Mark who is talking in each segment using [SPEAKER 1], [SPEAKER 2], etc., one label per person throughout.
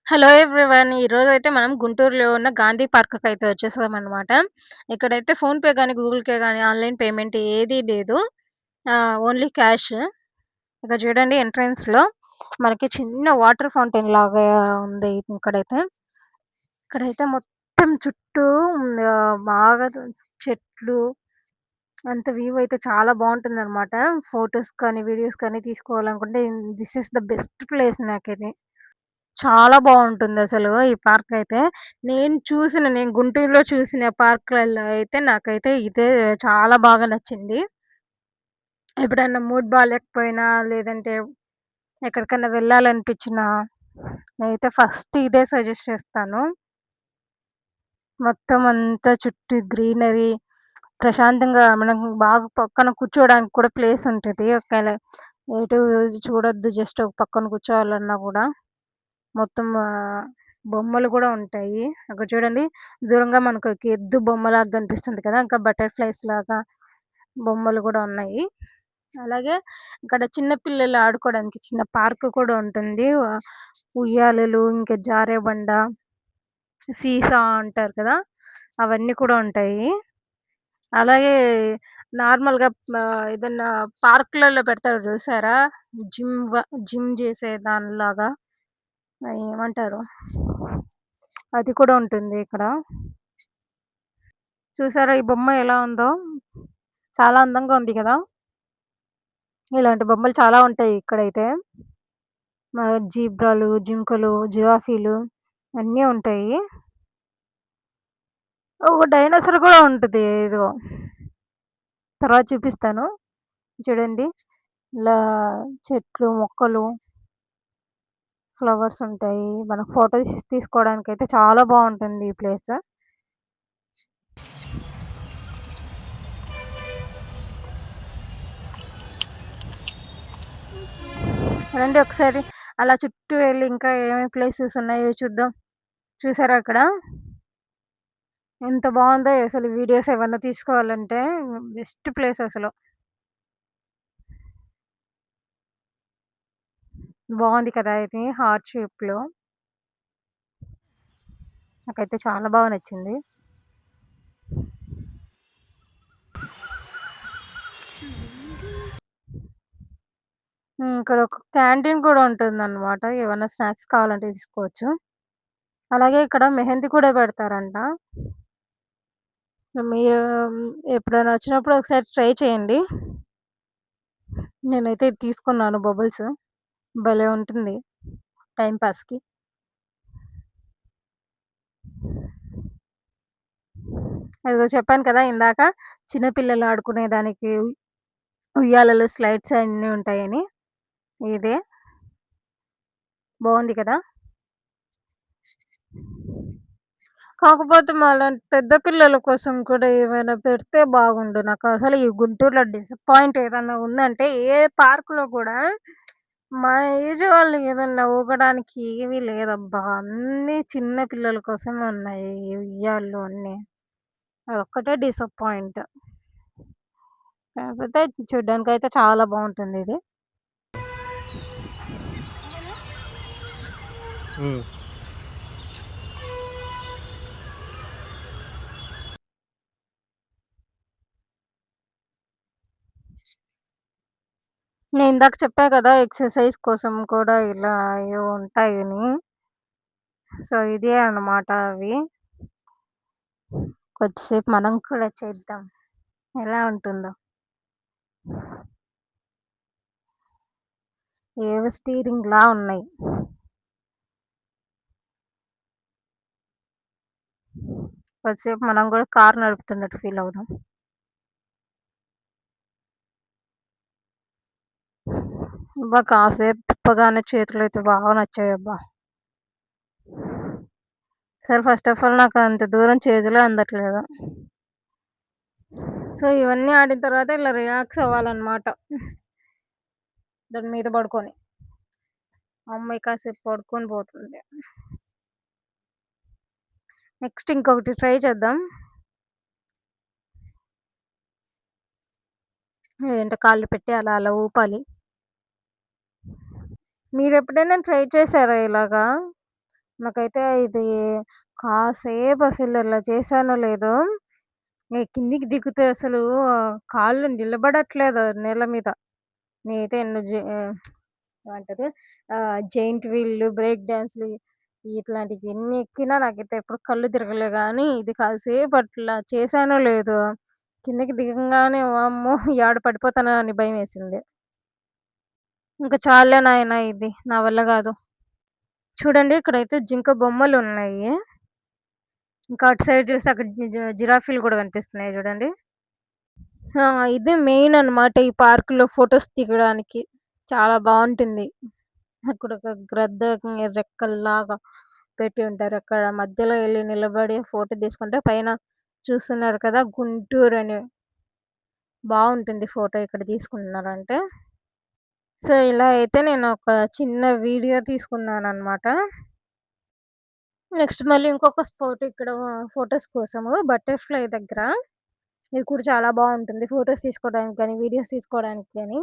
[SPEAKER 1] Hello everyone. ఈరోజైతే మనం గుంటూరులో ఉన్న గాంధీ పార్క్‌కైతే వచ్చేసామనమాట. ఇక్కడైతే ఫోన్‌పే గాని, గూగుల్ పే గాని, ఆన్‌లైన్ పేమెంట్ ఏదీ లేదు. Only cash. ఇక్కడ చూడండి ఎంట్రన్స్‌లో మనకి చిన్న వాటర్ ఫౌంటైన్ లాగా ఉంది ఇక్కడైతే. ఇక్కడైతే మొత్తం చుట్టూ బాగా చెట్లు అంత వ్యూ అయితే చాలా బావుంటుందనమాట. ఫోటోస్ కానీ, వీడియోస్ కానీ తీసుకోవాలనుకుంటే this is the best place నాకిది. చాలా బావుంటుందసలు ఈ పార్కయితే. నేను గుంటూరులో చూసిన పార్కులలో అయితే నాకైతే ఇదే చాలా బాగా నచ్చింది. ఎప్పుడన్నా మూడ్ బాలేకపోయినా, లేదంటే ఎక్కడికన్నా వెళ్ళాలనిపించినా, నేనైతే ఫస్ట్ ఇదే సజెస్ట్ చేస్తాను. మొత్తం అంతా చుట్టూ గ్రీనరీ, ప్రశాంతంగా మనం బాగా పక్కన కూర్చోవడానికి కూడా ప్లేస్ ఉంటది. ఒకవేళ ఎటు చూడొద్దు, జస్ట్ ఒక పక్కన కూర్చోవాలన్నా గూడా. మొత్తం బొమ్మలు గూడా ఉంటాయి. అక్కడ చూడండి దూరంగా మనకొక ఎద్దు బొమ్మలాగా కనిపిస్తుంది కదా! ఇంకా బటర్‌ఫ్లైస్ లాగా బొమ్మలు గూడా ఉన్నాయి. అలాగే ఇక్కడ చిన్న పిల్లలు ఆడుకోవడానికి చిన్న పార్క్ కూడా ఉంటుంది. ఉయ్యాలలు, ఇంకా జారే బండ, సీసా అంటారు కదా! అవన్నీ కూడా ఉంటాయి. అలాగే నార్మల్‌గా ఏదన్నా పార్కులలో పెడతారు చూసారా? జిమ్ చేసే దానిలాగా ఏమంటారు? అది కూడా ఉంటుంది ఇక్కడ. చూసారా ఈ బొమ్మ ఎలా ఉందో? చాలా అందంగా ఉంది కదా! ఇలాంటి బొమ్మలు చాలా ఉంటాయి ఇక్కడైతే. జీబ్రాలు, జింకలు, జిరాఫీలు అన్నీ ఉంటాయి. ఒక డైనోసార్ కూడా ఉంటది ఏదో. తర్వాత చూపిస్తాను. చూడండి. ఇలా చెట్లు, మొక్కలు, ఫ్లవర్స్ ఉంటాయి. మనకు ఫోటోస్ తీసుకోవడానికైతే చాలా బావుంటుంది ఈ ప్లేస్. రండి ఒకసారి అలా చుట్టూ వెళ్లి ఇంకా ఏమేమి ప్లేసెస్ ఉన్నాయో చూద్దాం. చూసారా అక్కడ? ఎంత బావుందో అసలు వీడియోస్ ఏమన్నా తీసుకోవాలంటే బెస్ట్ ప్లేస్ అసలు. బావుంది కదా! ఇది హార్ట్ షేప్‌లో. నాకైతే చాలా బాగా నచ్చింది. ఇక్కడ ఒక క్యాంటీన్ కూడా ఉంటుందన్నమాట. ఏమన్నా స్నాక్స్ కావాలంటే తీసుకోవచ్చు. అలాగే ఇక్కడ మెహందీ కూడా పెడతారంట. మీరు ఎప్పుడైనా వచ్చినప్పుడు ఒకసారి ట్రై చేయండి. నేనైతే ఇది తీసుకున్నాను బబుల్స్. భలే ఉంటుంది టైమ్ పాస్‌కి. అదిగో చెప్పాను కదా ఇందాక చిన్న పిల్లలు ఆడుకునే దానికి ఉయ్యాలలు, స్లైడ్స్ అన్నీ ఉంటాయని. ఇదే. బావుంది కదా! కాకపోతే మాలాంటి పెద్ద పిల్లల కోసం కూడా ఏమైనా పెడితే బాగుండు. నాకసలు ఈ గుంటూరులో డిసప్పాయింట్ ఏదన్నా ఉందంటే ఏ పార్క్‌లో కూడా మా ఏజ్ వాళ్ళు ఏదన్నా ఊగడానికి ఏమీ లేదబ్బా! అన్నీ చిన్న పిల్లల కోసమే ఉన్నాయి. ఈ ఉయ్యాలలు అన్నీ. అదొక్కటే డిసప్పాయింట్. కాకపోతే చూడ్డానికైతే చాలా బావుంటుందిది.
[SPEAKER 2] హ్మ్.
[SPEAKER 1] నేను ఇందాక చెప్పా కదా! ఎక్సర్‌సైజ్ కోసం కూడా ఇలా ఏవో ఉంటాయని. సో, ఇదే అన్నమాట అవి. కొద్దిసేపు మనం కూడా చేద్దాం. ఎలా ఉంటుందో. ఏవో స్టీరింగ్‌లా ఉన్నాయి. కొద్దిసేపు మనం గూడా కారు నడుపుతున్నట్టు ఫీల్ అవుదాం. అబ్బా! కాసేపు తిప్పగానే చేతులైతే బాగా నచ్చాయబ్బా! అసలు ఫస్ట్ ఆఫ్ ఆల్ నాకు అంత దూరం చేతులే అందట్లేదు. సో, ఇవన్నీ ఆడిన తర్వాత ఇలా రిలాక్స్ అవ్వాలన్నమాట. దాని మీద పడుకొని. అమ్మాయి కాసేపు పడుకొని పోతుంది. నెక్స్ట్ ఇంకొకటి ట్రై చేద్దాం. ఏంటో కాళ్ళు పెట్టి అలా అలా ఊపాలి. మీరెప్పుడైనా ట్రై చేశారా ఇలాగా? నాకైతే ఇది కాసేపు అసలు అలా చేశానో లేదో, కిందికి దిగితే అసలు కాళ్ళు నిలబడట్లేదు నేల మీద. నేనైతే ఏమంటారు జెయింట్ వీల్లు, బ్రేక్ డాన్స్‌లు ఇట్లాంటివి ఎన్ని ఎక్కినా నాకైతే ఎప్పుడు కళ్ళు తిరగలే గానీ, ఇది కాసేపు అట్లా చేశానో లేదో, కిందకి దిగంగానే వామ్మో! యాడ పడిపోతానో అని భయమేసింది. ఇంక చాలులే నాయనా ఇది నా వల్ల గాదు. చూడండి ఇక్కడైతే జింక బొమ్మలున్నాయి. ఇంకా అటు సైడ్ చూస్తే అక్కడ జిరాఫీలు గూడా కనిపిస్తున్నాయి జూడండి. ఆ! ఇదే మెయిన్ అన్నమాట ఈ పార్క్‌లో ఫోటోస్ దిగడానికి. చాలా బావుంటుంది. అక్కడొక గ్రద్ద రెక్కల్లాగా పెట్టి ఉంటారు. అక్కడ మధ్యలో ఎళ్లి నిలబడి ఫోటో తీసుకుంటే పైన చూస్తున్నారు కదా! గుంటూరని బావుంటుంది ఫోటో ఇక్కడ తీసుకున్నారంటే. సో, ఇలా అయితే నేను ఒక చిన్న వీడియో తీసుకున్నాననమాట. నెక్స్ట్ మళ్ళీ ఇంకొక స్పాట్ ఇక్కడ ఫోటోస్ కోసము బటర్‌ఫ్లై దగ్గర. ఇది కూడా చాలా బావుంటుంది. ఫోటోస్ తీసుకోవడానికి గాని, వీడియోస్ తీసుకోవడానికి గాని.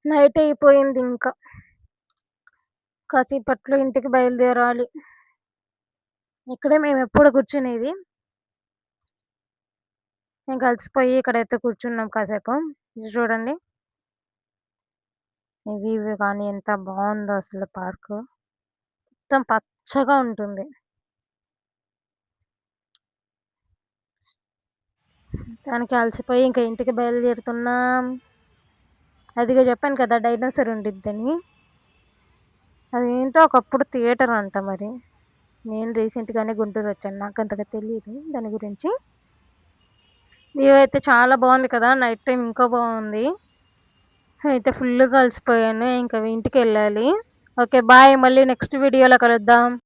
[SPEAKER 1] నైట్ అయిపోయిందింక. కాసేపట్లో ఇంటికి బయలుదేరాలి. ఇక్కడే మేమెప్పుడు కూర్చునేది. ఇంక అలసిపోయి ఇక్కడైతే కూర్చున్నాం కాసేపు. ఇది చూడండి. ఇవి కానీ ఎంత బావుందో అసలు పార్కు. మొత్తం పచ్చగా ఉంటుంది. దానికి అలసిపోయి ఇంక ఇంటికి బయలుదేరుతున్నాం. అదిగో చెప్పాను కదా! డైనోసార్ ఉండిద్దని. అదేంటో ఒకప్పుడు థియేటర్ అంట మరి. నేను రీసెంట్‌గానే గుంటూరొచ్చాను. నాకంతగా తెలీదు దాని గురించి. వ్యూ అయితే చాలా బావుంది కదా! నైట్ టైమ్ ఇంకా బావుంది. అయితే ఫుల్లుగా అలసిపోయాను. ఇంక ఇంటికెళ్ళాలి. ఓకే. బాయ్. మళ్ళీ నెక్స్ట్ వీడియోలో కలుద్దాం.